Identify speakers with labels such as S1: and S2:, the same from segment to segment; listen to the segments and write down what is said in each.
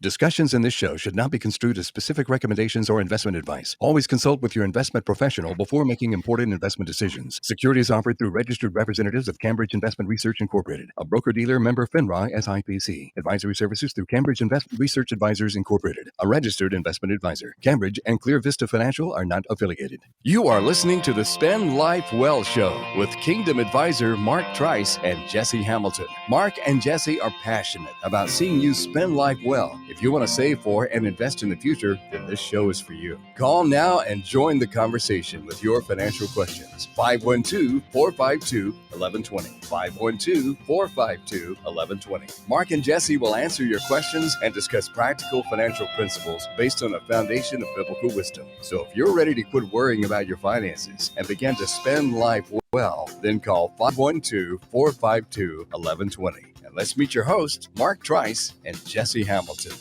S1: Discussions in this show should not be construed as specific recommendations or investment advice. Always consult with your investment professional before making important investment decisions. Securities offered through registered representatives of Cambridge Investment Research Incorporated, a broker-dealer member FINRA SIPC. Advisory services through Cambridge Investment Research Advisors Incorporated, a registered investment advisor. Cambridge and Clear Vista Financial are not affiliated. You are listening to the Spend Life Well Show with Kingdom Advisor Mark Trice and Jesse Hamilton. Mark and Jesse are passionate about seeing you spend life well. If you want to save for and invest in the future, then this show is for you. Call now and join the conversation with your financial questions. 512-452-1120. 512-452-1120. Mark and Jesse will answer your questions and discuss practical financial principles based on a foundation of biblical wisdom. So if you're ready to quit worrying about your finances and begin to spend life well, then call 512-452-1120. And let's meet your hosts, Mark Trice and Jesse Hamilton.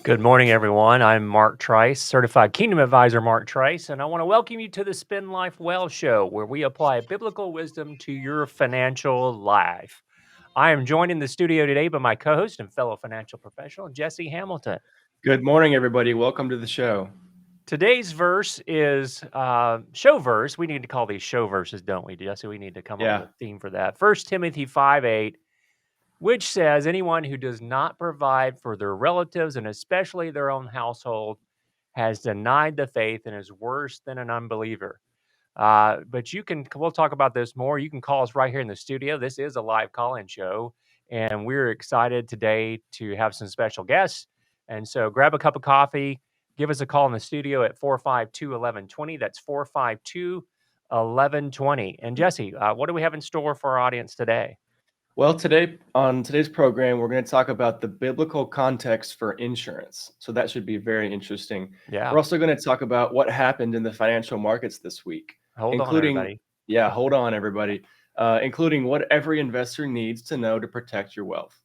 S2: Good morning, everyone. I'm Mark Trice, Certified Kingdom Advisor Mark Trice, and I want to welcome you to the Spend Life Well Show, where we apply biblical wisdom to your financial life. I am joined in the studio today by my co-host and fellow financial professional, Jesse Hamilton.
S3: Good morning, everybody. Welcome to the show.
S2: Today's verse is show verse. We need to call these show verses, don't we, Jesse? We need to come up with a theme for that. 1 Timothy 5:8. Which says anyone who does not provide for their relatives and especially their own household has denied the faith and is worse than an unbeliever. But we'll talk about this more. You can call us right here in the studio. This is a live call-in show, and we're excited today to have some special guests. And so grab a cup of coffee, give us a call in the studio at 452-1120. That's 452-1120. And Jesse, what do we have in store for our audience today?
S3: Well, on today's program, we're going to talk about the biblical context for insurance. So that should be very interesting.
S2: Yeah.
S3: We're also going to talk about what happened in the financial markets this week.
S2: Hold on, everybody.
S3: Yeah, hold on, everybody. Including what every investor needs to know to protect your wealth.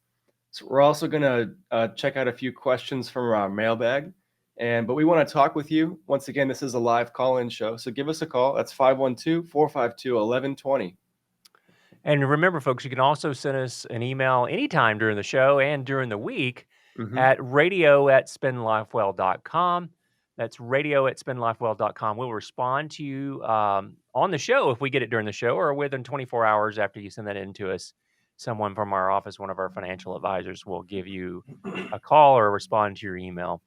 S3: So we're also going to check out a few questions from our mailbag. But we want to talk with you. Once again, this is a live call-in show. So give us a call. That's 512-452-1120.
S2: And remember, folks, you can also send us an email anytime during the show and during the week at radio@spendlifewell.com. That's radio@spendlifewell.com. We'll respond to you on the show if we get it during the show or within 24 hours after you send that in to us. Someone from our office, one of our financial advisors, will give you a call or respond to your email.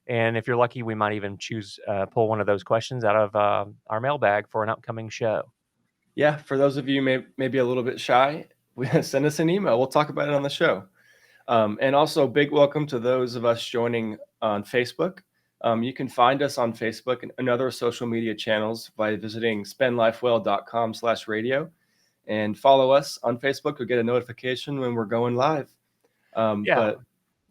S2: And if you're lucky, we might even pull one of those questions out of our mailbag for an upcoming show.
S3: Yeah, for those of you maybe a little bit shy, send us an email. We'll talk about it on the show. And also, big welcome to those of us joining on Facebook. You can find us on Facebook and other social media channels by visiting spendlifewell.com/radio and follow us on Facebook. You'll get a notification when we're going live.
S2: But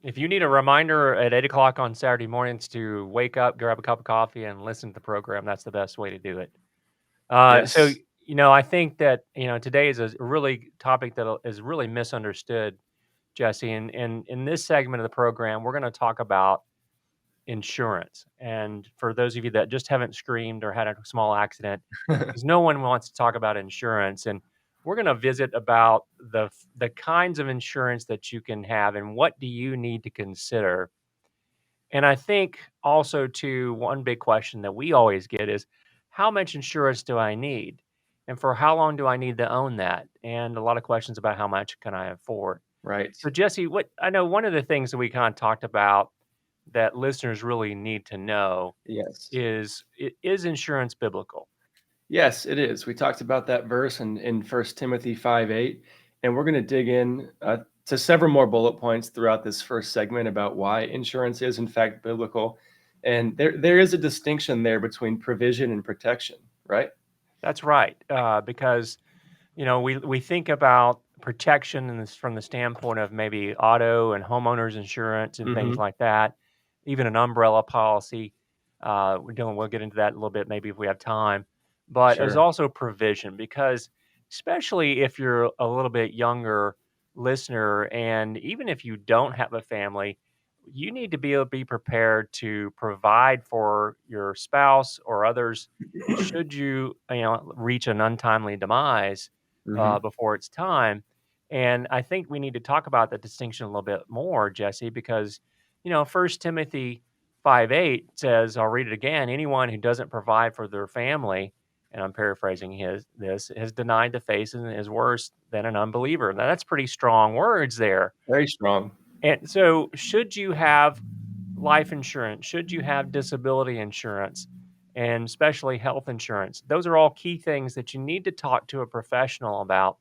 S2: if you need a reminder at 8 o'clock on Saturday mornings to wake up, grab a cup of coffee, and listen to the program, that's the best way to do it.
S3: Yes.
S2: So, I think that, today is a really topic that is really misunderstood, Jesse. And in this segment of the program, we're going to talk about insurance. And for those of you that just haven't screamed or had a small accident, because no one wants to talk about insurance. And we're going to visit about the kinds of insurance that you can have and what do you need to consider. And I think also, too, one big question that we always get is, how much insurance do I need? And for how long do I need to own that? And a lot of questions about how much can I afford.
S3: Right.
S2: So, Jesse, I know one of the things that we kind of talked about that listeners really need to know is insurance biblical?
S3: Yes, it is. We talked about that verse in 1 Timothy 5:8, and we're going to dig in to several more bullet points throughout this first segment about why insurance is, in fact, biblical. And there is a distinction there between provision and protection, right?
S2: That's right, because we think about protection from the standpoint of maybe auto and homeowners insurance and things like that, even an umbrella policy. We'll get into that a little bit maybe if we have time. But there's also provision, because especially if you're a little bit younger listener, and even if you don't have a family, you need to be able to be prepared to provide for your spouse or others should you reach an untimely demise before it's time. And I think we need to talk about the distinction a little bit more, Jesse, because First Timothy 5:8 says, I'll read it again, anyone who doesn't provide for their family, and I'm paraphrasing this, has denied the faith and is worse than an unbeliever. Now, that's pretty strong words there.
S3: Very strong.
S2: And so, should you have life insurance? Should you have disability insurance? And especially health insurance? Those are all key things that you need to talk to a professional about.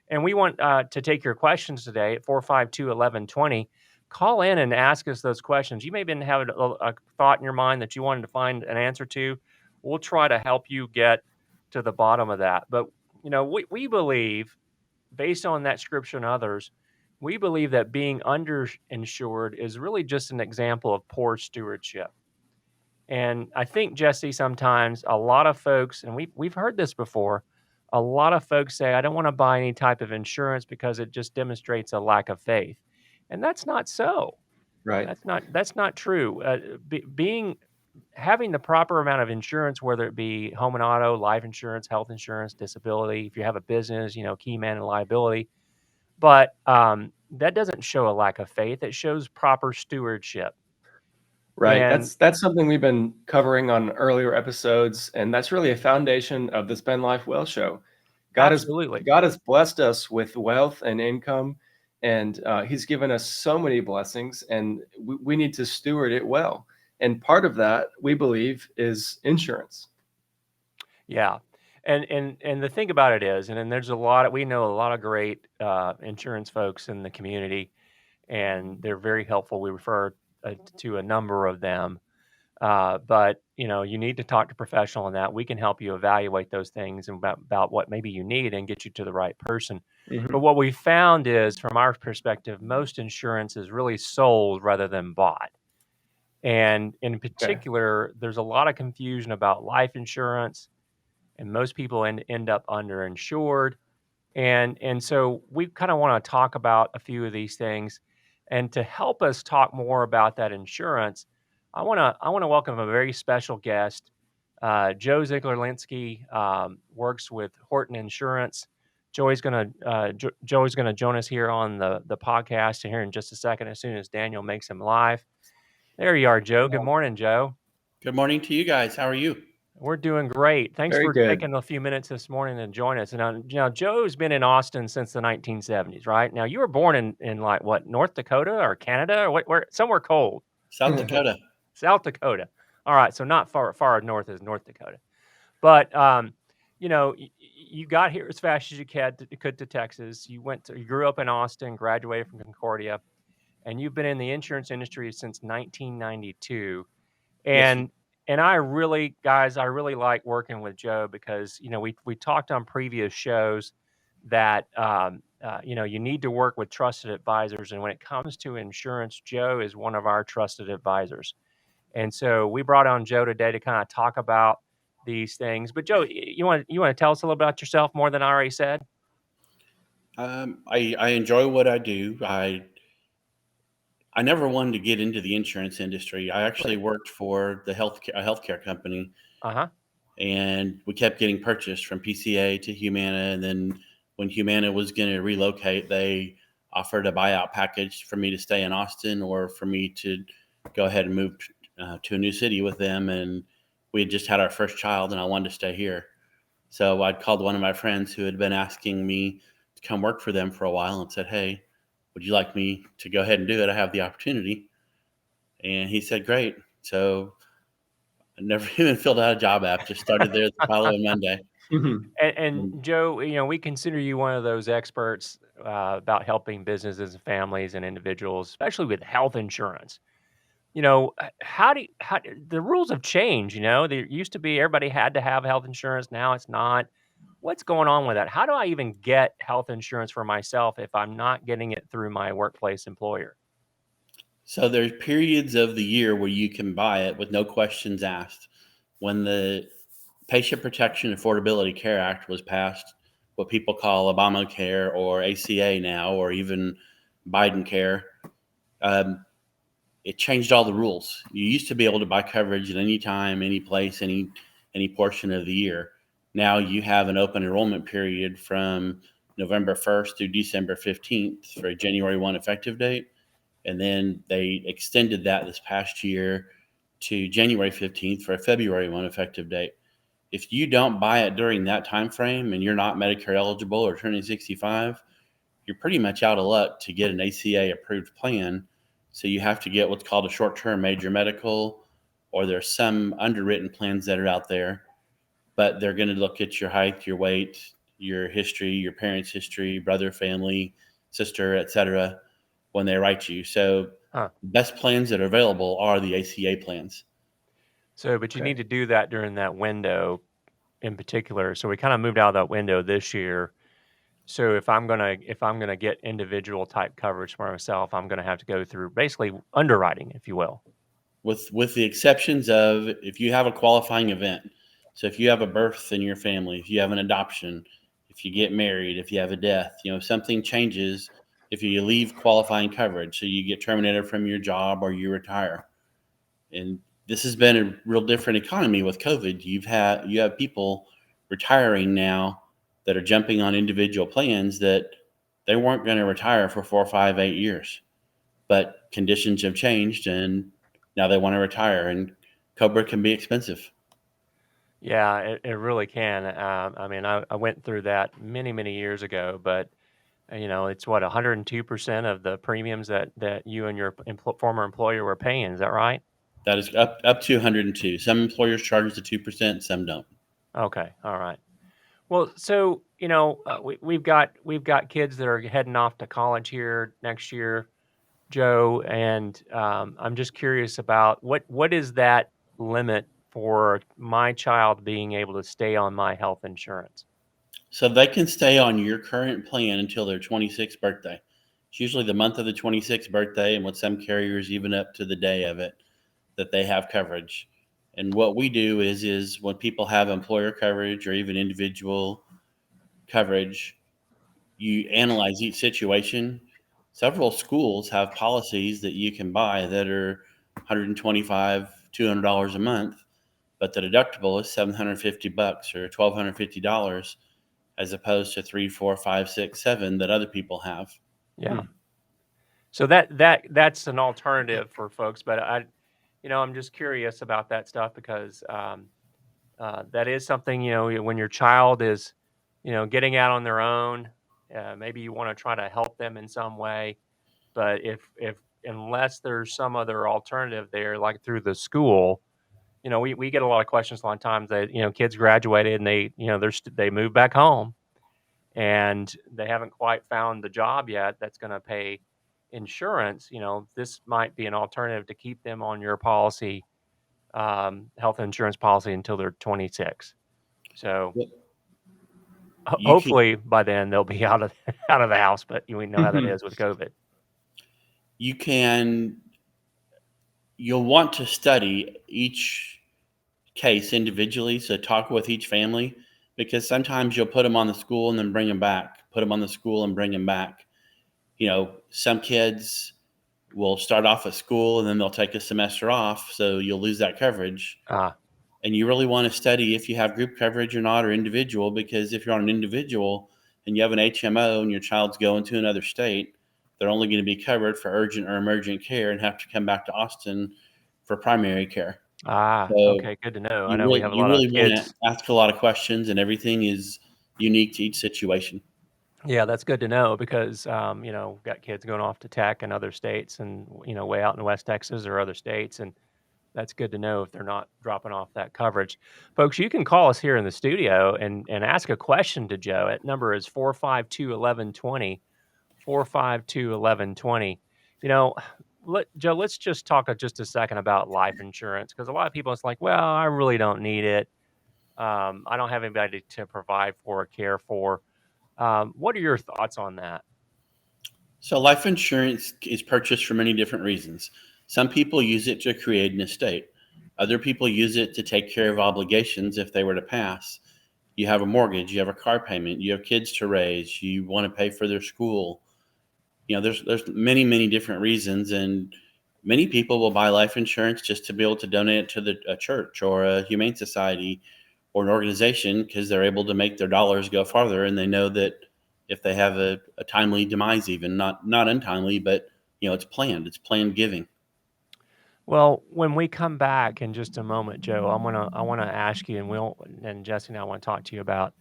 S2: And we want to take your questions today at 452-1120. Call in and ask us those questions. You may have been having a thought in your mind that you wanted to find an answer to. We'll try to help you get to the bottom of that. But, we believe, based on that scripture and others, we believe that being underinsured is really just an example of poor stewardship. And I think, Jesse, sometimes a lot of folks, and we've heard this before, a lot of folks say, I don't want to buy any type of insurance because it just demonstrates a lack of faith. And that's not so.
S3: Right.
S2: That's not true. Having the proper amount of insurance, whether it be home and auto, life insurance, health insurance, disability, if you have a business, key man and liability. But that doesn't show a lack of faith. It shows proper stewardship.
S3: Right.
S2: And
S3: That's something we've been covering on earlier episodes, and that's really a foundation of the Spend Life Well show.
S2: absolutely.
S3: God has blessed us with wealth and income, and He's given us so many blessings, and we need to steward it well. And part of that, we believe, is insurance.
S2: Yeah. And the thing about it is, and then we know a lot of great insurance folks in the community, and they're very helpful. We refer to a number of them. But you need to talk to a professional on that. We can help you evaluate those things and about what maybe you need and get you to the right person. But
S3: Mhm.
S2: what we found is, from our perspective, most insurance is really sold rather than bought. And in
S3: Okay.
S2: particular, there's a lot of confusion about life insurance, and most people end up underinsured. And so we kind of want to talk about a few of these things. And to help us talk more about that insurance, I want to welcome a very special guest. Joe Zygarlenski works with Whorton Insurance. Joey's gonna join us here on the podcast here in just a second, as soon as Daniel makes him live. There you are, Joe. Good morning, Joe.
S4: Good morning to you guys. How are you?
S2: We're doing great. Thanks
S3: Very
S2: for
S3: good.
S2: taking a few minutes this morning to join us. And Joe's been in Austin since the 1970s, right? Now, you were born in like what, North Dakota or Canada, or where somewhere cold,
S4: South Dakota.
S2: South Dakota. All right, so not far north as North Dakota, but you got here as fast as you could to Texas. You grew up in Austin, graduated from Concordia, and you've been in the insurance industry since 1992.
S4: Yes, sir.
S2: And I really like working with Joe because we talked on previous shows that you need to work with trusted advisors, and when it comes to insurance, Joe is one of our trusted advisors. And so we brought on Joe today to kind of talk about these things. But Joe, you want to tell us a little about yourself more than I already said?
S4: I enjoy what I do. I never wanted to get into the insurance industry. I actually worked for a healthcare company,
S2: Uh-huh.
S4: and we kept getting purchased from PCA to Humana. And then when Humana was going to relocate, they offered a buyout package for me to stay in Austin or for me to go ahead and move to a new city with them. And we had just had our first child, and I wanted to stay here. So I'd called one of my friends who had been asking me to come work for them for a while and said, "Hey, would you like me to go ahead and do it? I have the opportunity." And he said, "Great." So I never even filled out a job app, just started there the following Monday.
S3: Mhm.
S2: And
S4: And
S2: Joe, we consider you one of those experts about helping businesses and families and individuals, especially with health insurance. The rules have changed? There used to be everybody had to have health insurance. Now it's not. What's going on with that? How do I even get health insurance for myself if I'm not getting it through my workplace employer?
S4: so there's periods of the year where you can buy it with no questions asked. When the Patient Protection Affordability Care Act was passed, what people call Obamacare or ACA now, or even Biden Care, um, it changed all the rules. You used to be able to buy coverage at any time, any place, any portion of the year. Now you have an open enrollment period from November 1st through December 15th for a January 1 effective date. And then they extended that this past year to January 15th for a February 1 effective date. If you don't buy it during that time frame and you're not Medicare eligible or turning 65, you're pretty much out of luck to get an ACA approved plan. So you have to get what's called a short-term major medical, or there's some underwritten plans that are out there, but they're going to look at your height, your weight, your history, your parents' history, brother, family, sister, etc. when they write you. So
S2: Huh.
S4: best plans that are available are the ACA plans.
S2: So, but you
S3: Okay.
S2: need to do that during that window in particular. So we kind of moved out of that window this year. So if I'm gonna get individual type coverage for myself, I'm gonna have to go through basically underwriting, if you will.
S4: With the exceptions of if you have a qualifying event. So if you have a birth in your family, if you have an adoption, if you get married, if you have a death, if something changes, if you leave qualifying coverage, so you get terminated from your job or you retire. And this has been a real different economy with COVID. You have people retiring now that are jumping on individual plans that they weren't going to retire for 4, 5, 8 years, but conditions have changed and now they want to retire. And Cobra can be expensive.
S2: Yeah, it really can. I mean, I went through that many years ago, but it's what 102% of the premiums that you and your former employer were paying. Is that right?
S4: That is up to 102. Some employers charge the 2%, some don't.
S2: Okay, all right. Well, so we've got kids that are heading off to college here next year, Joe, and I'm just curious about what is that limit for my child being able to stay on my health insurance?
S4: So they can stay on your current plan until their 26th birthday. It's usually the month of the 26th birthday, and with some carriers, even up to the day of it, that they have coverage. And what we do is when people have employer coverage or even individual coverage, you analyze each situation. Several schools have policies that you can buy that are $125, $200 a month, but the deductible is $750 or $1,250 as opposed to 3, 4, 5, 6, 7 that other people have.
S2: Yeah. So that's an alternative for folks, but I'm just curious about that stuff because that is something, when your child is, getting out on their own, maybe you want to try to help them in some way. But if unless there's some other alternative there, like through the school, we get a lot of questions a lot of times that, kids graduated and they move back home and they haven't quite found the job yet that's going to pay insurance. This might be an alternative to keep them on your policy, health insurance policy until they're 26. So
S4: You can
S2: hopefully by then they'll be out of out of the house, but we know how that is with COVID.
S4: you can you'll want to study each case individually. So talk with each family because sometimes you'll put them on the school and then bring them back, put them on the school and bring them back. Some kids will start off at school and then they'll take a semester off. So you'll lose that coverage.
S2: Ah,
S4: And you really want to study if you have group coverage or not, or individual, because if you're on an individual and you have an HMO and your child's going to another state, they're only going to be covered for urgent or emergent care and have to come back to Austin for primary care. So
S2: okay, good to know. I
S4: you
S2: know we
S4: really,
S2: have a
S4: you
S2: lot of
S4: really want to
S2: kids.
S4: ask a lot of questions, and everything is unique to each situation.
S2: Yeah, that's good to know because got kids going off to tech in other states and way out in West Texas or other states, and that's good to know if they're not dropping off that coverage. Folks, you can call us here in the studio and ask a question to Joe. At number is 452-1120, 452-1120. You know, Joe, let's just talk just a second about life insurance because a lot of people it's like, well, I really don't need it. I don't have anybody to provide for or care for. What are your thoughts on that?
S4: So life insurance is purchased for many different reasons. Some people use it to create an estate. Other people use it to take care of obligations if they were to pass. You have a mortgage, you have a car payment, you have kids to raise, you want to pay for their school. There's many different reasons, and many people will buy life insurance just to be able to donate it to a church or a humane society or an organization because they're able to make their dollars go farther, and they know that if they have a timely demise, even not untimely, but it's planned. It's planned giving.
S2: Well, when we come back in just a moment, Joe, I want to ask you, and Jesse and I want to talk to you about,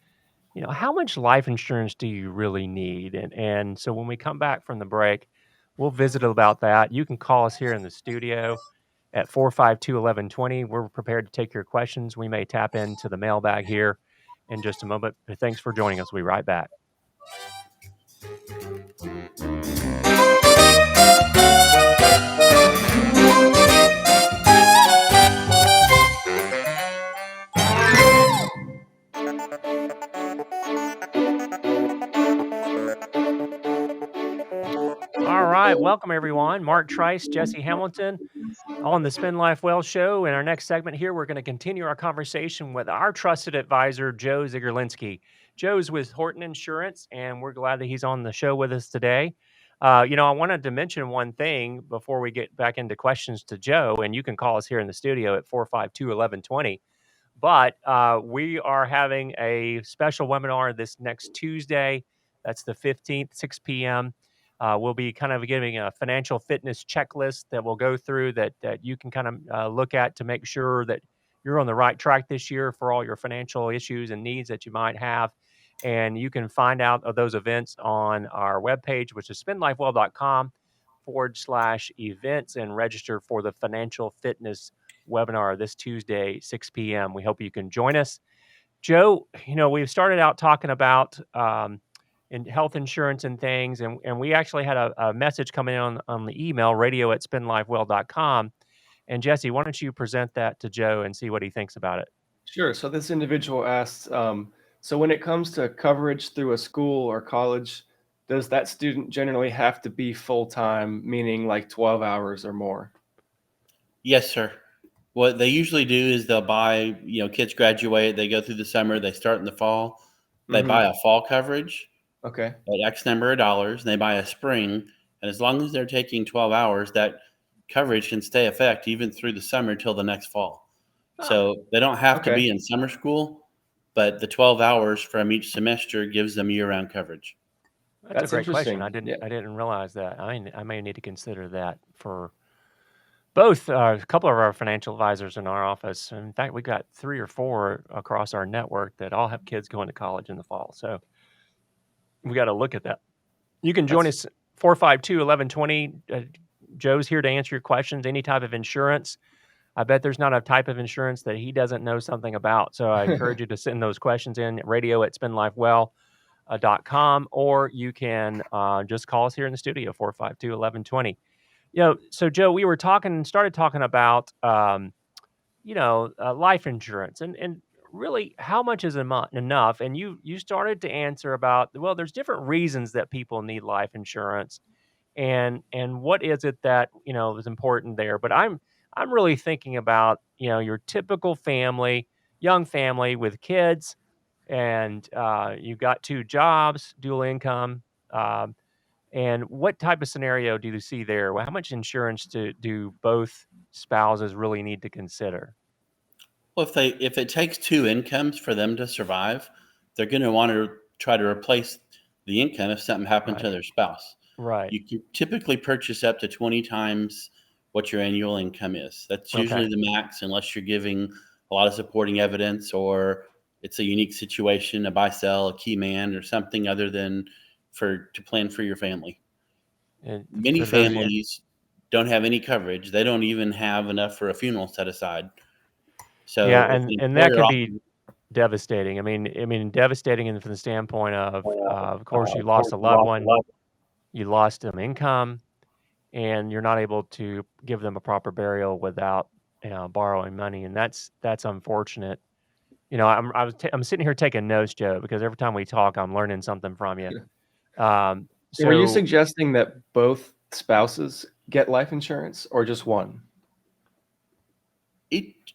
S2: how much life insurance do you really need? And so when we come back from the break, we'll visit about that. You can call us here in the studio at 452-1120. We're prepared to take your questions. We may tap into the mailbag here in just a moment. But thanks for joining us. We'll be right back. All right. Welcome, everyone. Mark Trice, Jesse Hamilton on the Spend Life Well show. In our next segment here, we're going to continue our conversation with our trusted advisor, Joe Zygarlenski. Joe's with Whorton Insurance, and we're glad that he's on the show with us today. I wanted to mention one thing before we get back into questions to Joe, and you can call us here in the studio at 452-1120. But we are having a special webinar this next Tuesday. That's the 15th, 6 p.m. We'll be kind of giving a financial fitness checklist that we'll go through that you can kind of look at to make sure that you're on the right track this year for all your financial issues and needs that you might have. And you can find out of those events on our webpage, which is spendlifewell.com/events, and register for the financial fitness webinar this Tuesday, 6 p.m. We hope you can join us. Joe, we've started out talking about in health insurance and things, and we actually had a message coming in on the email, radio@spendlifewell.com. And Jesse, why don't you present that to Joe and see what he thinks about it?
S3: Sure. So this individual asks, so when it comes to coverage through a school or college, does that student generally have to be full-time, meaning like 12 hours or more?
S4: Yes, sir. What they usually do is they'll buy, kids graduate, they go through the summer, they start in the fall, they buy a fall coverage
S3: Okay.
S4: at X number of dollars, and they buy a spring. And as long as they're taking 12 hours, that coverage can stay effect even through the summer till the next fall. So they don't have to be in summer school, but the 12 hours from each semester gives them year-round coverage.
S2: That's a great question.
S3: interesting.
S2: I didn't realize that. I may need to consider that for both a couple of our financial advisors in our office. In fact, we've got 3 or 4 across our network that all have kids going to college in the fall. So we got to look at that. You can join us 452-1120. Joe's here to answer your questions, any type of insurance. I bet there's not a type of insurance that he doesn't know something about. So I encourage you to send those questions in at radio@spendlifewell.com, or you can just call us here in the studio, 452-1120. So Joe, we started talking about, life insurance and really how much is enough. And you started to answer about, well, there's different reasons that people need life insurance, and what is it that, is important there. But I'm really thinking about, your typical family, young family with kids, and you've got 2 jobs, dual income. And what type of scenario do you see there? Well, how much insurance do both spouses really need to consider?
S4: Well, if it takes 2 incomes for them to survive, they're going to want to try to replace the income if something happened to their spouse.
S2: Right.
S4: You can typically purchase up to 20 times what your annual income is. That's usually the max, unless you're giving a lot of supporting evidence or it's a unique situation, a buy-sell, a key man, or something other than to plan for your family.
S2: And
S4: Many families don't have any coverage. They don't even have enough for a funeral set aside. So
S2: yeah,
S4: if the
S2: and that
S4: employer
S2: can be devastating. I mean, devastating from the standpoint of course, you lost a loved one, you lost some income, and you're not able to give them a proper burial without, borrowing money, and that's unfortunate. I'm sitting here taking notes, Joe, because every time we talk, I'm learning something from you.
S3: So were you
S2: So
S3: suggesting that both spouses get life insurance or just one?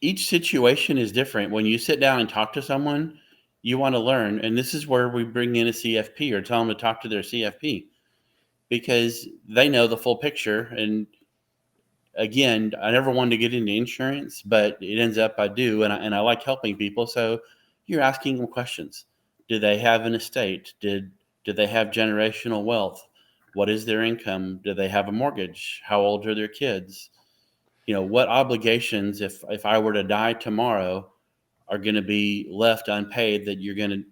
S4: each situation is different. When you sit down and talk to someone, you want to learn. And this is where we bring in a CFP or tell them to talk to their CFP because they know the full picture. And again, I never wanted to get into insurance, but it ends up I do. And I like helping people. So you're asking them questions. Do they have an estate? Did they have generational wealth? What is their income? Do they have a mortgage? How old are their kids? What obligations, if I were to die tomorrow, are going to be left unpaid that you're going to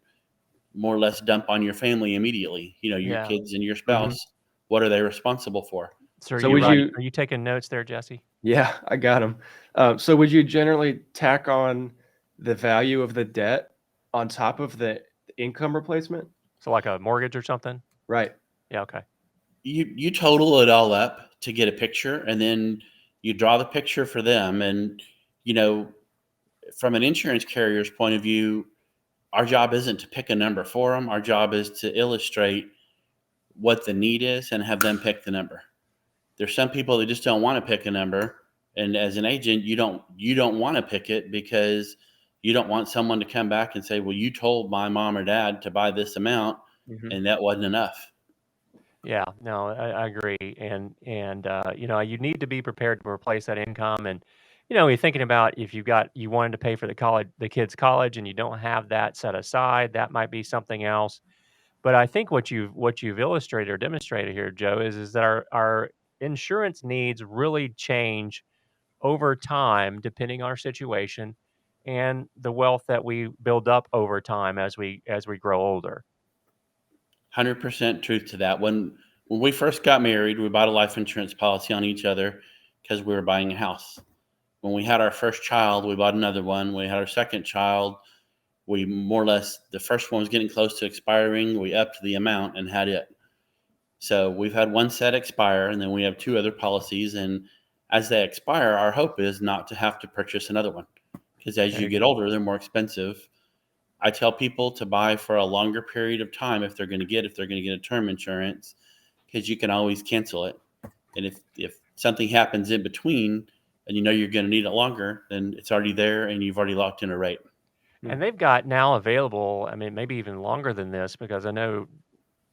S4: more or less dump on your family immediately? Your
S2: Yeah.
S4: kids and your
S3: Mhm.
S4: spouse, what are they responsible for?
S2: So
S3: So would you?
S2: are you taking notes there, Jesse?
S3: Yeah, I got them. So would you generally tack on the value of the debt on top of the income replacement?
S2: So like a mortgage or something?
S3: Right.
S2: Yeah, okay.
S4: You total it all up to get a picture, and then you draw the picture for them. And you know, from an insurance carrier's point of view, our job isn't to pick a number for them. Our job is to illustrate what the need is and have them pick the number. There's some people that just don't want to pick a number, and as an agent, you don't want to pick it because you don't want someone to come back and say, "Well, you told my mom or dad to buy this amount,
S3: Mhm.
S4: and that wasn't enough."
S2: Yeah, no, I agree. And you need to be prepared to replace that income. And you're thinking about if you wanted to pay for the kids' college, and you don't have that set aside, that might be something else. But I think what you've illustrated or demonstrated here, Joe, is that our insurance needs really change over time depending on our situation and the wealth that we build up over time as we grow older.
S4: 100% truth to that. When we first got married, we bought a life insurance policy on each other because we were buying a house. When we had our first child, we bought another one. When we had our second child, we more or less, the first one was getting close to expiring. We upped the amount and had it. So we've had one set expire, and then we have two other policies. And as they expire, our hope is not to have to purchase another one, because as
S2: There
S4: you
S2: you
S4: get
S2: go.
S4: older, they're more expensive. I tell people to buy for a longer period of time if they're going to get a term insurance, because you can always cancel it. And if something happens in between and you're going to need it longer, then it's already there and you've already locked in a rate.
S2: And they've got now available, I mean, maybe even longer than this, because I know,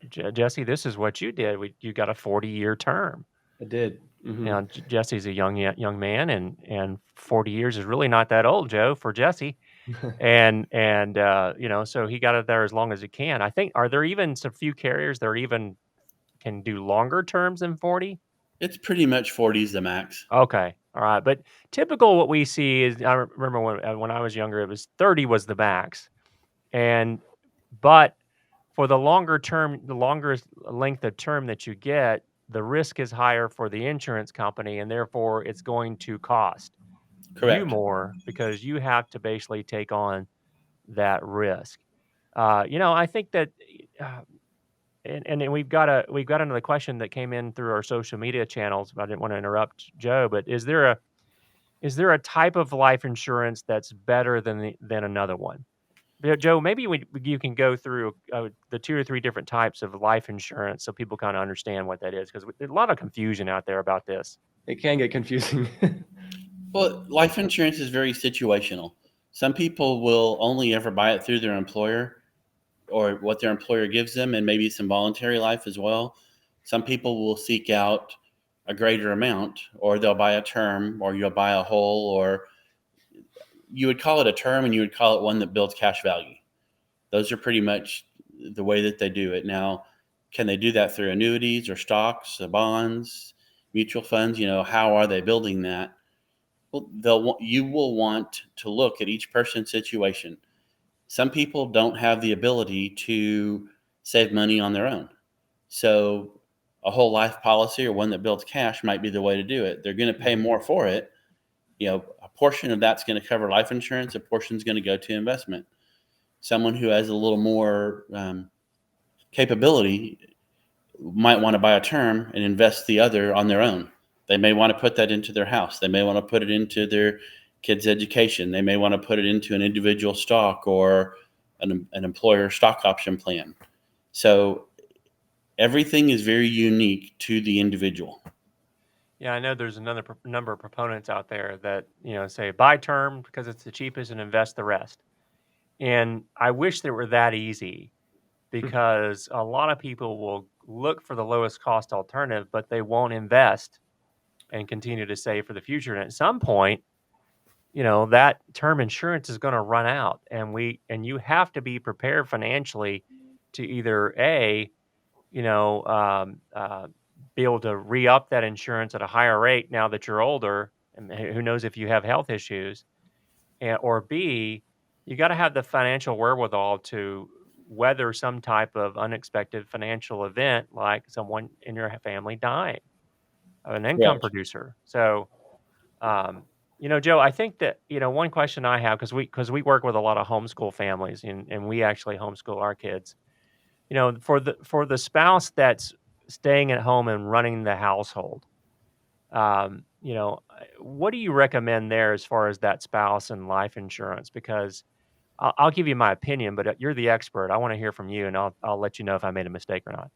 S2: Jesse, this is what you did. You got a 40-year term.
S3: I did.
S2: Now, Jesse's a young man, and 40 years is really not that old, Joe, for Jesse. And so he got it there as long as he can. I think, are there even some few carriers that are even can do longer terms than 40?
S4: It's pretty much 40 is the max.
S2: Okay. All right. But typical what we see is, I remember when I was younger, it was 30 was the max. But for the longer term, the longer length of term that you get, the risk is higher for the insurance company, and therefore it's going to cost you
S4: Correct.
S2: more because you have to basically take on that risk. I think that, uh, and we've got another question that came in through our social media channels. I didn't want to interrupt Joe, but is there a type of life insurance that's better than another one? Yeah, Joe, maybe you can go through the two or three different types of life insurance so people kind of understand what that is, because there's a lot of confusion out there about this.
S3: It can get confusing.
S4: Well, life insurance is very situational. Some people will only ever buy it through their employer or what their employer gives them, and maybe some voluntary life as well. Some people will seek out a greater amount, or they'll buy a term, or you'll buy a whole, or you would call it a term and you would call it one that builds cash value. Those are pretty much the way that they do it. Now, can they do that through annuities or stocks, or bonds, mutual funds? How are they building that? Well, you will want to look at each person's situation. Some people don't have the ability to save money on their own. So a whole life policy or one that builds cash might be the way to do it. They're going to pay more for it. A portion of that's going to cover life insurance, a portion is going to go to investment. Someone who has a little more capability might want to buy a term and invest the other on their own. They may want to put that into their house. They may want to put it into their kids' education. They may want to put it into an individual stock or an employer stock option plan. So everything is very unique to the individual.
S2: Yeah, I know there's another number of proponents out there that say buy term because it's the cheapest and invest the rest. And I wish they were that easy, because a lot of people will look for the lowest cost alternative, but they won't invest and continue to save for the future. And at some point, that term insurance is going to run out, and you have to be prepared financially to either be able to re-up that insurance at a higher rate now that you're older, and who knows if you have health issues, or B, you got to have the financial wherewithal to weather some type of unexpected financial event, like someone in your family dying, an income
S3: Right.
S2: producer. So, Joe, I think that, one question I have, because we work with a lot of homeschool families, and we actually homeschool our kids. For the spouse that's staying at home and running the household, what do you recommend there as far as that spouse and life insurance? Because I'll give you my opinion, but you're the expert. I want to hear from you, and I'll let you know if I made a mistake or not.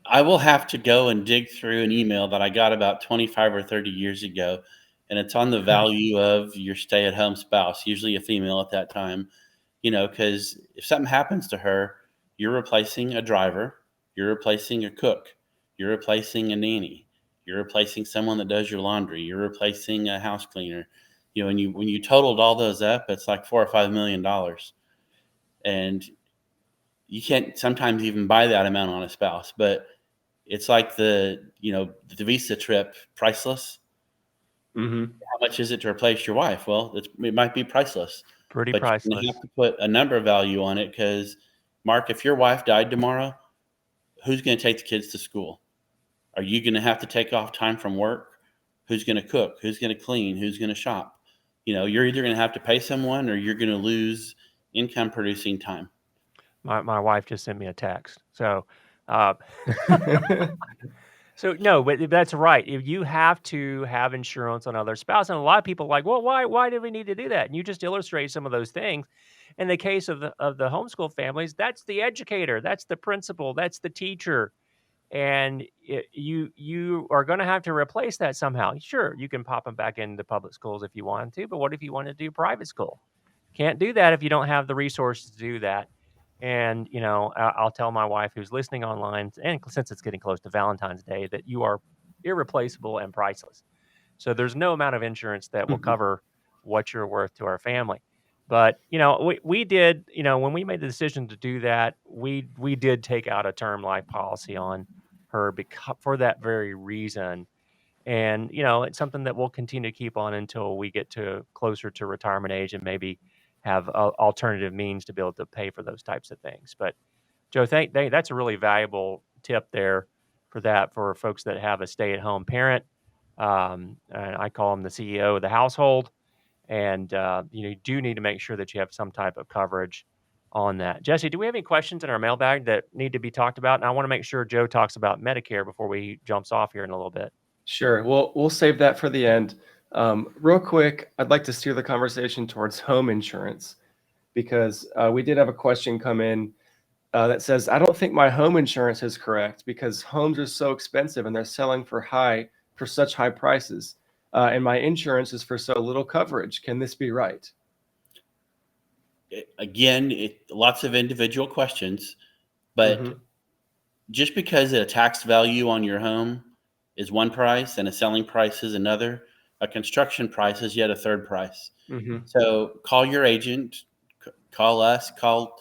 S4: I will have to go and dig through an email that I got about 25 or 30 years ago, and it's on the value of your stay-at-home spouse, usually a female at that time. Because if something happens to her, you're replacing a driver, you're replacing a cook, you're replacing a nanny, you're replacing someone that does your laundry, you're replacing a house cleaner. And when you totaled all those up, it's like $4 or $5 million, and you can't sometimes even buy that amount on a spouse. But it's like the Visa trip, priceless.
S3: Mm-hmm.
S4: How much is it to replace your wife? Well, it might be priceless,
S2: Pretty
S4: but you're going to
S2: priceless.
S4: have to put a number value on it because, Mark, if your wife died tomorrow, who's going to take the kids to school? Are you going to have to take off time from work? Who's going to cook? Who's going to clean? Who's going to shop? You're either going to have to pay someone or you're going to lose income producing time.
S2: My wife just sent me a text. So, uh, no, but that's right. If you have to have insurance on other spouse, and a lot of people are like, well, why do we need to do that? And you just illustrate some of those things. In the case of the homeschool families, that's the educator, that's the principal, that's the teacher, and you are going to have to replace that somehow. Sure, you can pop them back into public schools if you want to, but what if you want to do private school? Can't do that if you don't have the resources to do that. And I'll tell my wife who's listening online, and since it's getting close to Valentine's Day, that you are irreplaceable and priceless. So there's no amount of insurance that will cover what you're worth to our family. But we did, when we made the decision to do that, we did take out a term life policy on her for that very reason. And it's something that we'll continue to keep on until we get to closer to retirement age and maybe have alternative means to be able to pay for those types of things. But Joe, that's a really valuable tip there for folks that have a stay-at-home parent. And I call them the CEO of the household, and you do need to make sure that you have some type of coverage on that. Jesse, do we have any questions in our mailbag that need to be talked about? And I want to make sure Joe talks about Medicare before we jumps off here in a little bit.
S3: Sure. We'll save that for the end. Real quick, I'd like to steer the conversation towards home insurance because we did have a question come in that says, I don't think my home insurance is correct because homes are so expensive and they're selling for such high prices. And my insurance is for so little coverage. Can this be right?
S4: Again, lots of individual questions, but just because a tax value on your home is one price and a selling price is another, a construction price is yet a third price. So call your agent, call us, call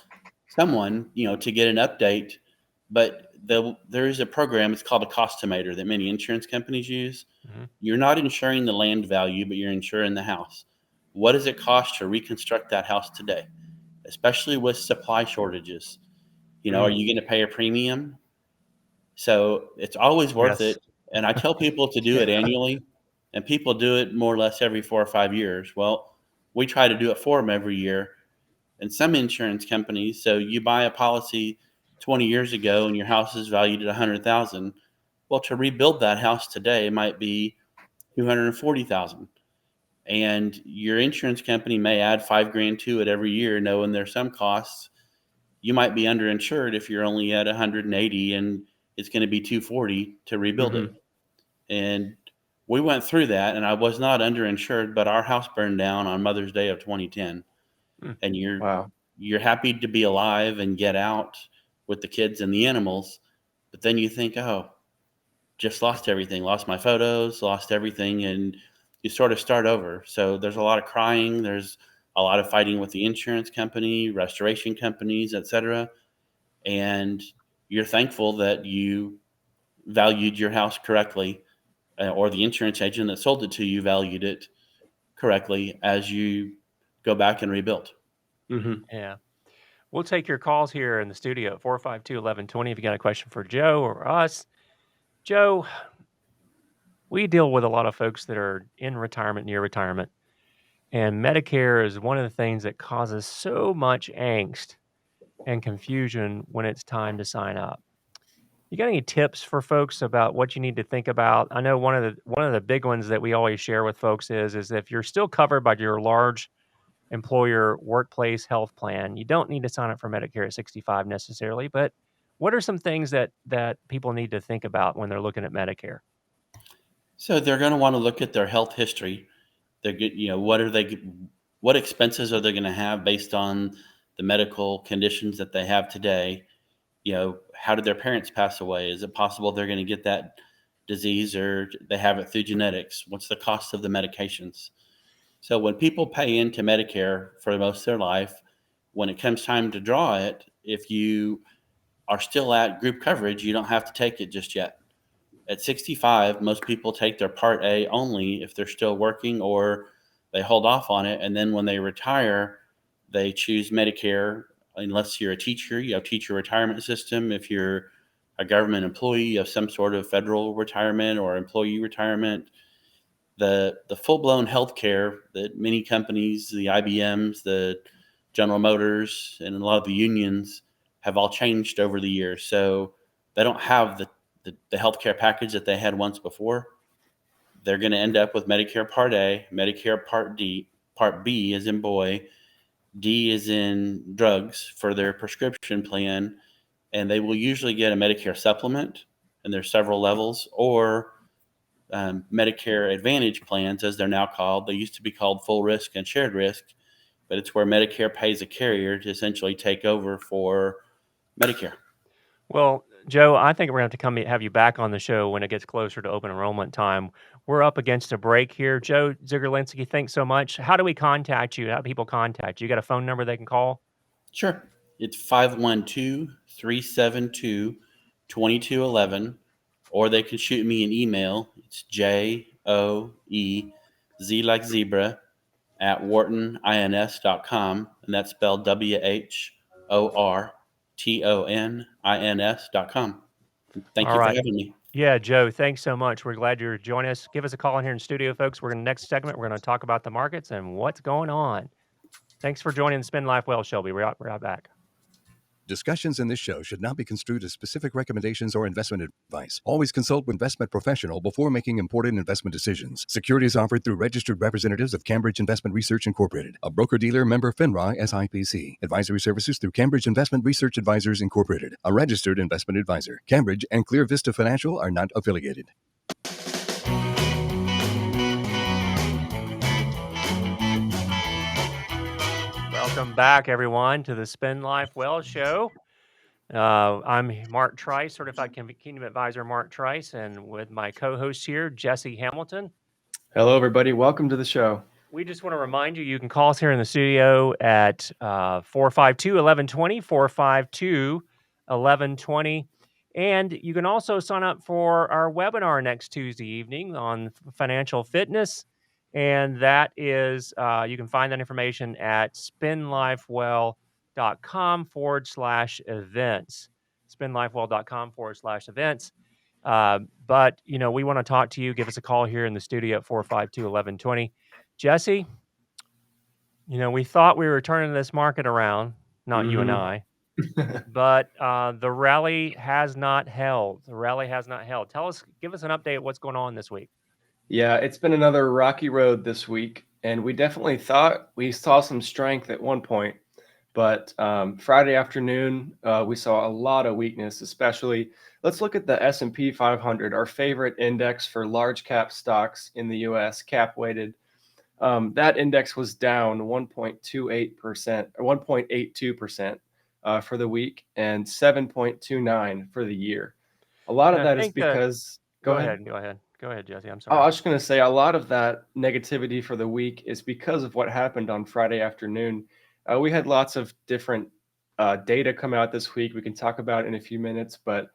S4: someone, to get an update. But there is a program, it's called a costimator, that many insurance companies use. You're not insuring the land value, but you're insuring the house. What does it cost to reconstruct that house today, especially with supply shortages? Are you going to pay a premium? So it's always worth
S2: Yes.
S4: it. And I tell people to do it annually, and people do it more or less every 4 or 5 years. Well, we try to do it for them every year. And some insurance companies, so you buy a policy 20 years ago and your house is valued at 100,000. Well, to rebuild that house today might be 240,000. And your insurance company may add $5,000 to it every year, knowing there's some costs. You might be underinsured if you're only at 180 and it's going to be 240 to rebuild it. And we went through that, and I was not underinsured, but our house burned down on Mother's Day of 2010. And you're happy to be alive and get out with the kids and the animals, but then you think, oh, just lost everything, lost my photos, lost everything, and you sort of start over. So there's a lot of crying, there's a lot of fighting with the insurance company, restoration companies, etc. and you're thankful that you valued your house correctly, or the insurance agent that sold it to you valued it correctly as you go back and rebuild.
S3: Mm-hmm.
S2: Yeah. We'll take your calls here in the studio at 452-1120 if you got a question for Joe or us. Joe, we deal with a lot of folks that are in retirement, near retirement, and Medicare is one of the things that causes so much angst and confusion when it's time to sign up. You got any tips for folks about what you need to think about? I know one of the big ones that we always share with folks is if you're still covered by your large employer workplace health plan, you don't need to sign up for Medicare at 65 necessarily, but what are some things that people need to think about when they're looking at Medicare?
S4: So they're going to want to look at their health history. They're good, what expenses are they going to have based on the medical conditions that they have today? How did their parents pass away? Is it possible they're going to get that disease, or they have it through genetics? What's the cost of the medications? So when people pay into Medicare for most of their life, when it comes time to draw it, if you are still at group coverage, you don't have to take it just yet. At 65, most people take their Part A only if they're still working, or they hold off on it. And then when they retire, they choose Medicare. Unless you're a teacher, you have teacher retirement system. If you're a government employee, you have some sort of federal retirement or employee retirement. The full-blown healthcare that many companies, the IBMs, the General Motors, and a lot of the unions have all changed over the years. So they don't have the healthcare package that they had once before. They're going to end up with Medicare Part A, Medicare Part D, Part B is in boy, D is in drugs for their prescription plan, and they will usually get a Medicare supplement, and there's several levels, or Medicare Advantage plans, as they're now called. They used to be called full risk and shared risk, but it's where Medicare pays a carrier to essentially take over for Medicare.
S2: Well, Joe, I think we're going to have to have you back on the show when it gets closer to open enrollment time. We're up against a break here. Joe Zygarlenski, thanks so much. How do we contact you? How do people contact you? You got a phone number they can call?
S4: Sure. It's 512-372-2211, or they can shoot me an email. It's JOEZ like zebra at whortonins.com, and that's spelled WHORTONINS.com. Thank
S2: All
S4: you for
S2: right.
S4: having me.
S2: Yeah, Joe, thanks so much. We're glad you're joining us. Give us a call in here in studio, folks. We're in the next segment. We're going to talk about the markets and what's going on. Thanks for joining the Spend Life Well show. We'll be right back.
S1: Discussions in this show should not be construed as specific recommendations or investment advice. Always consult with investment professional before making important investment decisions. Securities offered through registered representatives of Cambridge Investment Research Incorporated, a broker-dealer member FINRA SIPC. Advisory services through Cambridge Investment Research Advisors Incorporated, a registered investment advisor. Cambridge and Clear Vista Financial are not affiliated.
S2: Welcome back, everyone, to the Spend Life Well show. I'm Mark Trice, Certified Kingdom Advisor Mark Trice, and with my co-host here, Jesse Hamilton.
S3: Hello, everybody. Welcome to the show.
S2: We just want to remind you, you can call us here in the studio at 452-1120, 452-1120. And you can also sign up for our webinar next Tuesday evening on financial fitness. And that is, you can find that information at spendlifewell.com/events. spendlifewell.com/events. But, we want to talk to you. Give us a call here in the studio at 452-1120. Jesse, we thought we were turning this market around, not you and I, but the rally has not held. Give us an update of what's going on this week.
S3: Yeah, it's been another rocky road this week, and we definitely thought we saw some strength at one point, but Friday afternoon, we saw a lot of weakness, especially. Let's look at the S&P 500, our favorite index for large cap stocks in the U.S., cap weighted. That index was down 1.28% or 1.82% for the week and 7.29 for the year. A lot of that is because
S2: Go ahead, Jesse. I'm
S3: Oh,
S2: sorry.
S3: I was just going to say a lot of that negativity for the week is because of what happened on Friday afternoon. We had lots of different data come out this week. We can talk about it in a few minutes, but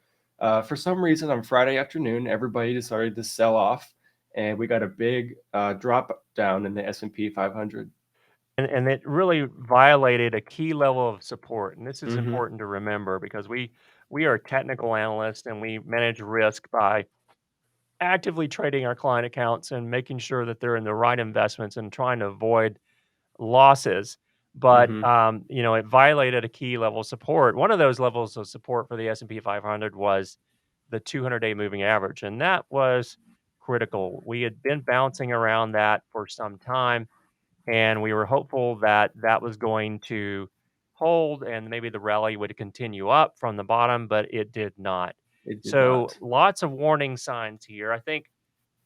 S3: for some reason on Friday afternoon, everybody decided to sell off, and we got a big drop down in the S&P 500.
S2: And it really violated a key level of support. And this is
S3: Mm-hmm.
S2: important to remember because we are technical analysts and we manage risk by actively trading our client accounts and making sure that they're in the right investments and trying to avoid losses. But
S3: Mm-hmm.
S2: it violated a key level of support. One of those levels of support for the S&P 500 was the 200-day moving average, and that was critical. We had been bouncing around that for some time, and we were hopeful that that was going to hold and maybe the rally would continue up from the bottom, but it did not.
S3: It did
S2: So
S3: not.
S2: lots of warning signs here. I think,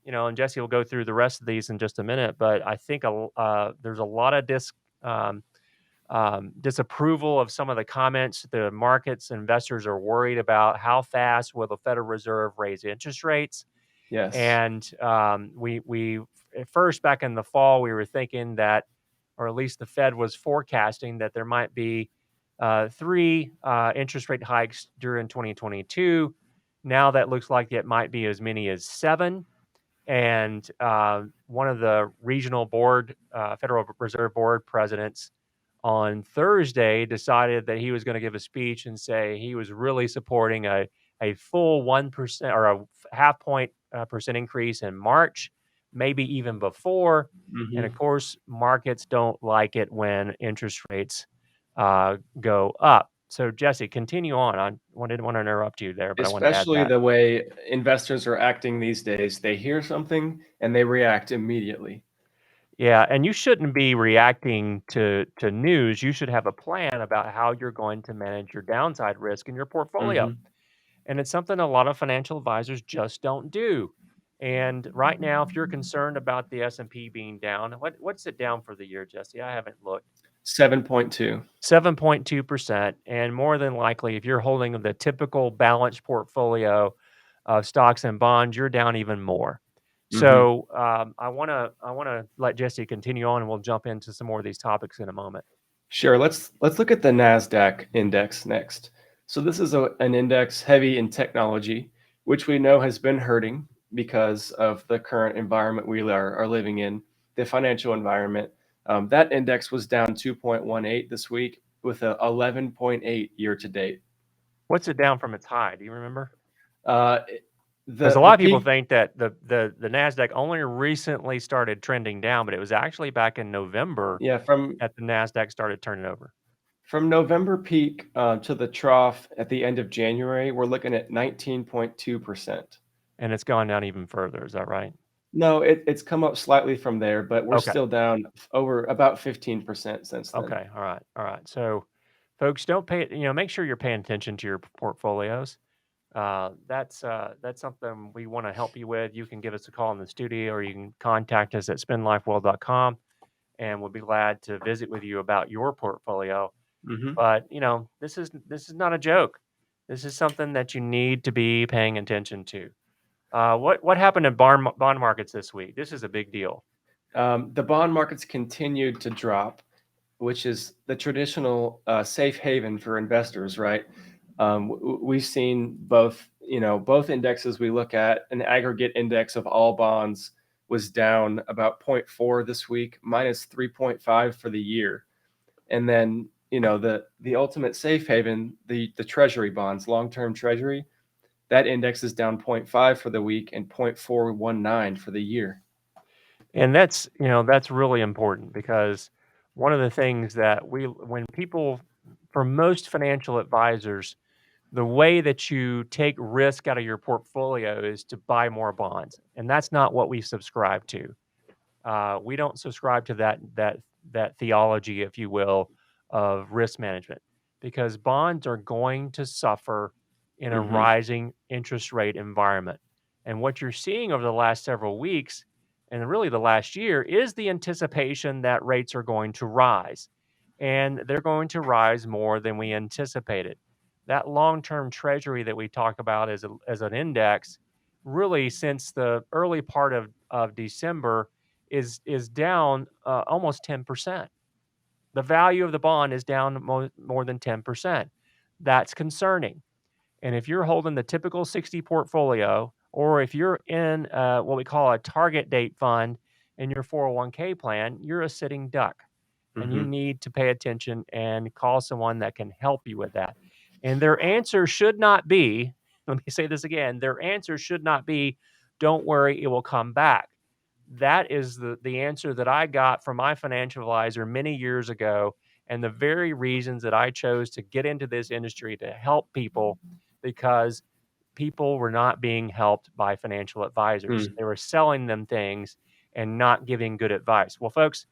S2: and Jesse will go through the rest of these in just a minute, but I think there's a lot of disapproval of some of the comments. The markets, investors are worried about how fast will the Federal Reserve raise interest rates.
S3: Yes.
S2: And we at first back in the fall, we were thinking that, or at least the Fed was forecasting that there might be three interest rate hikes during 2022. Now that looks like it might be as many as seven. And one of the regional Federal Reserve Board presidents on Thursday decided that he was going to give a speech and say he was really supporting a full 1% or a half point percent increase in March, maybe even before. And of
S3: Mm-hmm.
S2: course, markets don't like it when interest rates go up. So, Jesse, continue on. I didn't want to interrupt you there, but I want to add
S3: Especially
S2: that.
S3: the way investors are acting these days. They hear something and they react immediately.
S2: Yeah, and you shouldn't be reacting to news. You should have a plan about how you're going to manage your downside risk in your portfolio.
S3: Mm-hmm.
S2: And it's something a lot of financial advisors just don't do. And right now, if you're concerned about the S&P being down, what's it down for the year, Jesse? I haven't looked.
S3: 7.2.
S2: 7.2%. And more than likely, if you're holding the typical balanced portfolio of stocks and bonds, you're down even more.
S3: Mm-hmm.
S2: So I want to let Jesse continue on, and we'll jump into some more of these topics in a moment.
S3: Sure. Let's look at the Nasdaq index next. So this is an index heavy in technology, which we know has been hurting because of the current environment we are living in, the financial environment. That index was down 2.18 this week with a 11.8 year to date.
S2: What's it down from its high? Do you remember?
S3: Uh,
S2: Because a
S3: the
S2: lot of people
S3: peak,
S2: think that the Nasdaq only recently started trending down, but it was actually back in November
S3: yeah,
S2: that the Nasdaq started turning over,
S3: from November peak to the trough at the end of January, we're looking at 19.2%.
S2: and it's gone down even further. Is that right?
S3: No, it's come up slightly from there, but we're
S2: Okay.
S3: still down over about 15% since then.
S2: Okay. All right. All right. So, folks, don't pay. Make sure you're paying attention to your portfolios. That's something we want to help you with. You can give us a call in the studio, or you can contact us at spendlifeworld.com, and we'll be glad to visit with you about your portfolio.
S3: Hmm.
S2: But this is not a joke. This is something that you need to be paying attention to. What happened in bond markets this week? This is a big deal.
S3: The bond markets continued to drop, which is the traditional safe haven for investors, right? We've seen both indexes we look at. An aggregate index of all bonds was down about zero point 0.4 this week, minus 3.5 for the year. And then, the ultimate safe haven, the treasury bonds, long-term treasury, that index is down 0.5 for the week and 0.419 for the year.
S2: And that's really important because one of the things that when people, for most financial advisors, the way that you take risk out of your portfolio is to buy more bonds, and that's not what we subscribe to. We don't subscribe to that theology, if you will, of risk management, because bonds are going to suffer in a
S3: Hmm.
S2: rising interest rate environment. And what you're seeing over the last several weeks, and really the last year, is the anticipation that rates are going to rise, and they're going to rise more than we anticipated. That long-term treasury that we talk about as an index, really since the early part of December, is down almost 10%. The value of the bond is down more than 10%. That's concerning. And if you're holding the typical 60 portfolio, or if you're in what we call a target date fund in your 401k plan, you're a sitting duck and you
S3: Hmm.
S2: need to pay attention and call someone that can help you with that. And their answer should not be, let me say this again, their answer should not be, don't worry, it will come back. That is the answer that I got from my financial advisor many years ago. And the very reasons that I chose to get into this industry to help people, because people were not being helped by financial advisors.
S3: Mm.
S2: They were selling them things and not giving good advice. Well, folks,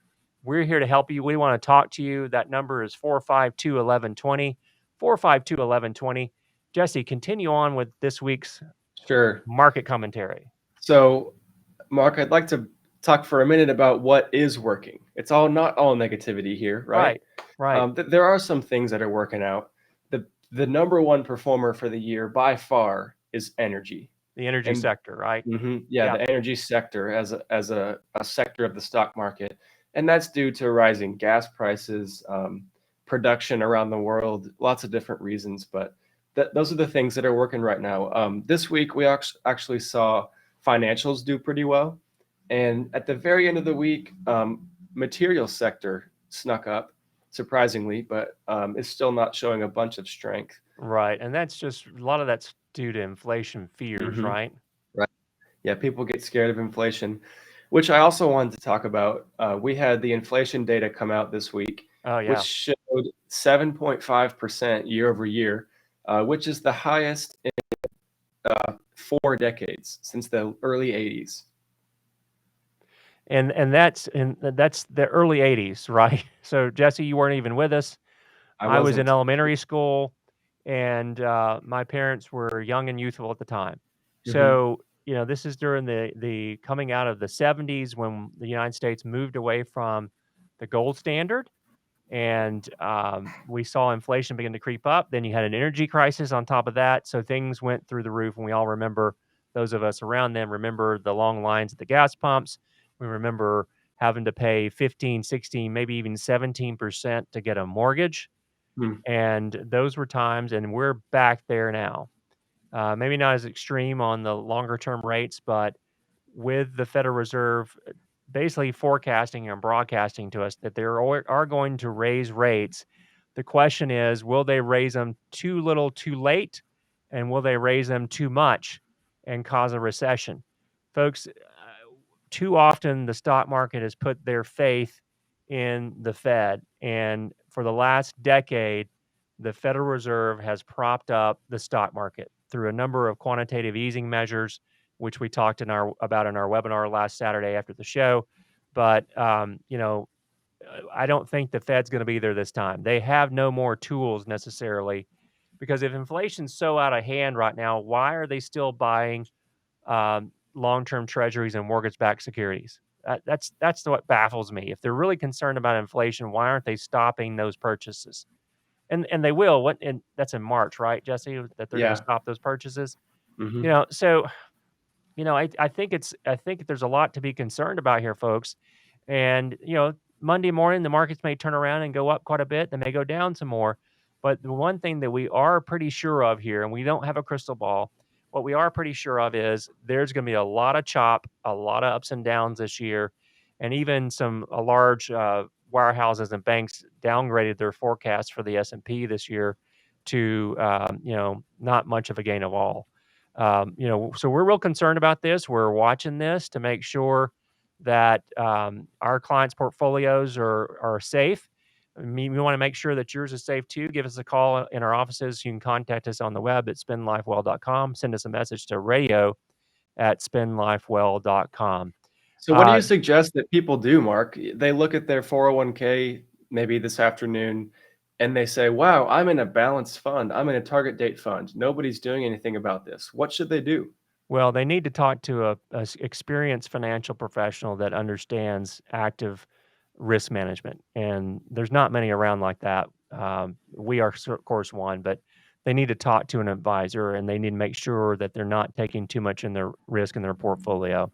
S2: we're here to help you. We want to talk to you. That number is 452 1120. 452 1120. Jesse, continue on with this week's
S3: Sure.
S2: market commentary.
S3: So, Mark, I'd like to talk for a minute about what is working. It's not all negativity here, right?
S2: Right.
S3: There are some things that are working out. The number one performer for the year by far is energy.
S2: The energy
S3: And
S2: sector, right?
S3: yeah,
S2: Yep.
S3: the energy sector as a sector of the stock market, and that's due to rising gas prices, production around the world, lots of different reasons. But those are the things that are working right now. This week we actually saw financials do pretty well, and at the very end of the week, material sector snuck up surprisingly, but is still not showing a bunch of strength.
S2: Right. And that's just a lot of that's due to inflation fears,
S3: Mhm.
S2: right?
S3: Right. Yeah, people get scared of inflation, which I also wanted to talk about. We had the inflation data come out this week,
S2: Oh,
S3: which
S2: yeah.
S3: showed 7.5% year over year, which is the highest in 4 decades since the early 80s.
S2: And that's the early 80s, right? So Jesse, you weren't even with us.
S3: I
S2: I was in
S3: wasn't.
S2: elementary school, and my parents were young and youthful at the time.
S3: Mhm.
S2: So, this is during the coming out of the 70s when the United States moved away from the gold standard, and we saw inflation begin to creep up. Then you had an energy crisis on top of that, so things went through the roof, and we all remember, those of us around them remember the long lines at the gas pumps. We remember having to pay 15, 16, maybe even 17% to get a mortgage,
S3: Hmm.
S2: and those were times, and we're back there now. Maybe not as extreme on the longer term rates, but with the Federal Reserve basically forecasting and broadcasting to us that they are going to raise rates. The question is, will they raise them too little, too late? And will they raise them too much and cause a recession? Folks, too often the stock market has put their faith in the Fed. And for the last decade, the Federal Reserve has propped up the stock market through a number of quantitative easing measures, which we talked about in our webinar last Saturday after the show. But I don't think the Fed's going to be there this time. They have no more tools necessarily, because if inflation's so out of hand right now, why are they still buying long-term treasuries and mortgage-backed securities? That's what baffles me. If they're really concerned about inflation, why aren't they stopping those purchases? And they will. And that's in March, right, Jesse? That they're going to
S3: Yeah.
S2: stop those purchases.
S3: Hmm.
S2: So I think there's a lot to be concerned about here, folks. And Monday morning the markets may turn around and go up quite a bit. They may go down some more. But the one thing that we are pretty sure of here, and we don't have a crystal ball, what we are pretty sure of is there's going to be a lot of chop, a lot of ups and downs this year, and even some large wirehouses and banks downgraded their forecast for the S&P this year to not much of a gain of all. So we're real concerned about this. We're watching this to make sure that our clients' portfolios are safe. We want to make sure that yours is safe too. Give us a call in our offices. You can contact us on the web at spendlifewell.com. Send us a message to radio@spendlifewell.com.
S3: So what do you suggest that people do, Mark? They look at their 401k maybe this afternoon and they say, wow, I'm in a balanced fund. I'm in a target date fund. Nobody's doing anything about this. What should they do?
S2: Well, they need to talk to a experienced financial professional that understands active risk management, and there's not many around like that. We are, of course, one, but they need to talk to an advisor, and they need to make sure that they're not taking too much in their risk in their portfolio.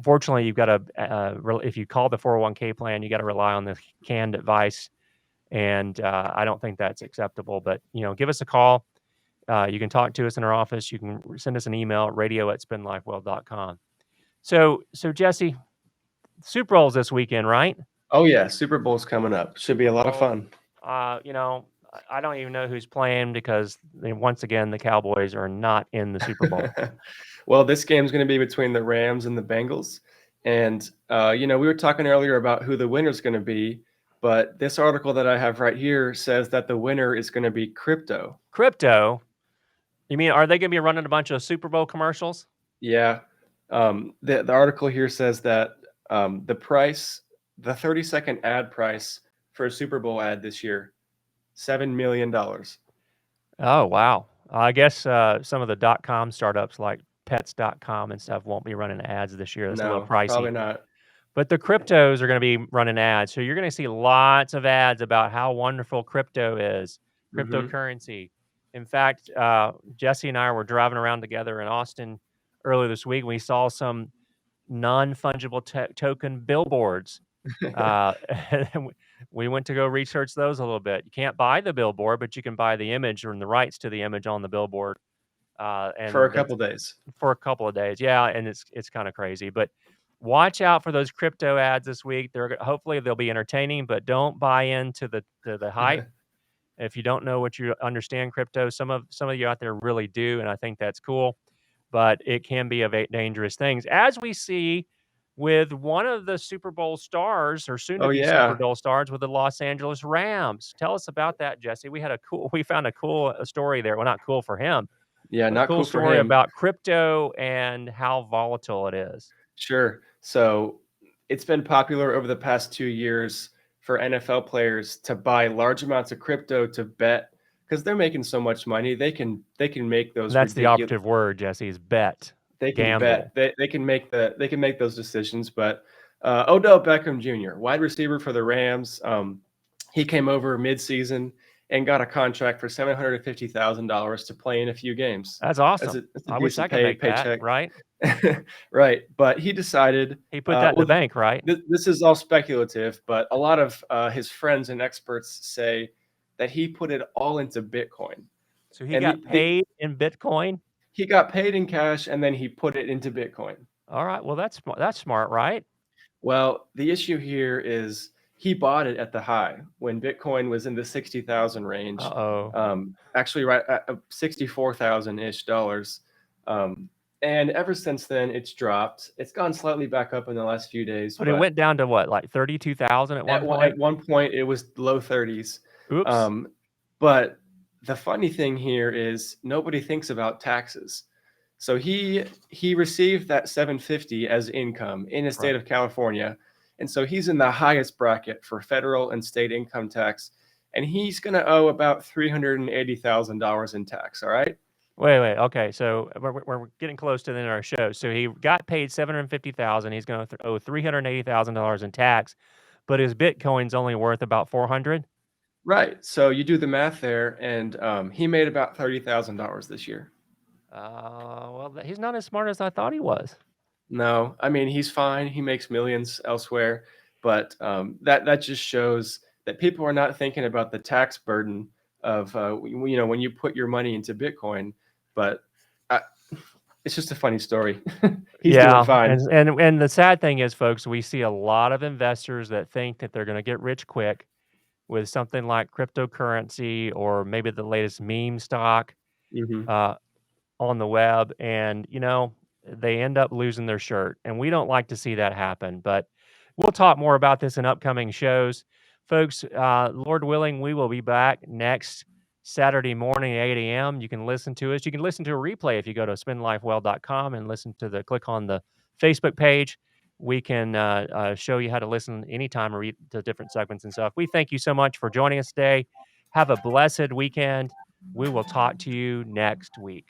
S2: Fortunately, you've got to, if you call the 401k plan, you got to rely on the canned advice. And I don't think that's acceptable. But, give us a call. You can talk to us in our office. You can send us an email at radio@spendlifewell.com. So Jesse, Super Bowl's this weekend, right?
S3: Oh yeah, Super Bowl's coming up. Should be a lot of fun.
S2: I don't even know who's playing because once again, the Cowboys are not in the Super Bowl.
S3: Well, this game's going to be between the Rams and the Bengals. And, we were talking earlier about who the winner's going to be. But this article that I have right here says that the winner is going to be crypto.
S2: Crypto? You mean, are they going to be running a bunch of Super Bowl commercials?
S3: Yeah. The article here says that the 30-second ad price for a Super Bowl ad this year, $7 million.
S2: Oh, wow. I guess some of the .com startups like pets.com and stuff won't be running ads this year. That's a little pricey.
S3: Probably not.
S2: But the cryptos are going to be running ads. So you're going to see lots of ads about how wonderful crypto is, cryptocurrency. In fact, Jesse and I were driving around together in Austin earlier this week. We saw some non-fungible token billboards. We went to go research those a little bit. You can't buy the billboard, but you can buy the image or the rights to the image on the billboard. And
S3: for a couple days.
S2: For a couple of days, yeah, and it's kind of crazy. But watch out for those crypto ads this week. Hopefully they'll be entertaining, but don't buy into the hype. If you don't know what you understand crypto, some of you out there really do, and I think that's cool. But it can be a dangerous things, as we see with one of the Super Bowl stars, or soon to be Super Bowl stars, with the Los Angeles Rams. Tell us about that, Jesse. We found a cool story there. Well, not cool for him.
S3: Yeah, not cool for him.
S2: Story about crypto and how volatile it is.
S3: Sure. So it's been popular over the past 2 years for NFL players to buy large amounts of crypto to bet, because they're making so much money. They can make those.
S2: That's the operative word, Jesse, is bet.
S3: They can bet. They can make those decisions. But Odell Beckham Jr., wide receiver for the Rams, he came over mid-season and got a contract for $750,000 to play in a few games.
S2: That's awesome. I wish I could make that, right?
S3: Right. But he decided
S2: he put that in the bank, right?
S3: This is all speculative, but a lot of his friends and experts say that he put it all into Bitcoin.
S2: So he got paid in Bitcoin?
S3: He got paid in cash, and then he put it into Bitcoin.
S2: All right. Well, that's smart, right?
S3: Well, the issue here is he bought it at the high when Bitcoin was in the 60,000 range. Actually, right at 64,000-ish dollars. And ever since then, it's dropped. It's gone slightly back up in the last few days.
S2: But it went down to what, like 32,000 at one point?
S3: At one point, it was low 30s.
S2: Oops.
S3: But the funny thing here is nobody thinks about taxes. So he received that $750 as income in the state of California. And so he's in the highest bracket for federal and state income tax. And he's going to owe about $380,000 in tax. All right.
S2: Wait. Okay. So we're getting close to the end of our show. So he got paid $750,000. He's going to owe $380,000 in tax, but his Bitcoin's only worth about $400.
S3: Right. So you do the math there, and he made about $30,000 this year.
S2: Well, he's not as smart as I thought he was.
S3: No, I mean, he's fine. He makes millions elsewhere, but that just shows that people are not thinking about the tax burden of when you put your money into Bitcoin. But it's just a funny story. He's doing fine.
S2: And the sad thing is, folks, we see a lot of investors that think that they're going to get rich quick with something like cryptocurrency or maybe the latest meme stock on the web, and they end up losing their shirt, and we don't like to see that happen. But we'll talk more about this in upcoming shows, folks. Lord willing, we will be back next Saturday morning at 8 a.m. You can listen to us. You can listen to a replay if you go to spendlifewell.com and click on the Facebook page. We can show you how to listen anytime or read to different segments and stuff. We thank you so much for joining us today. Have a blessed weekend. We will talk to you next week.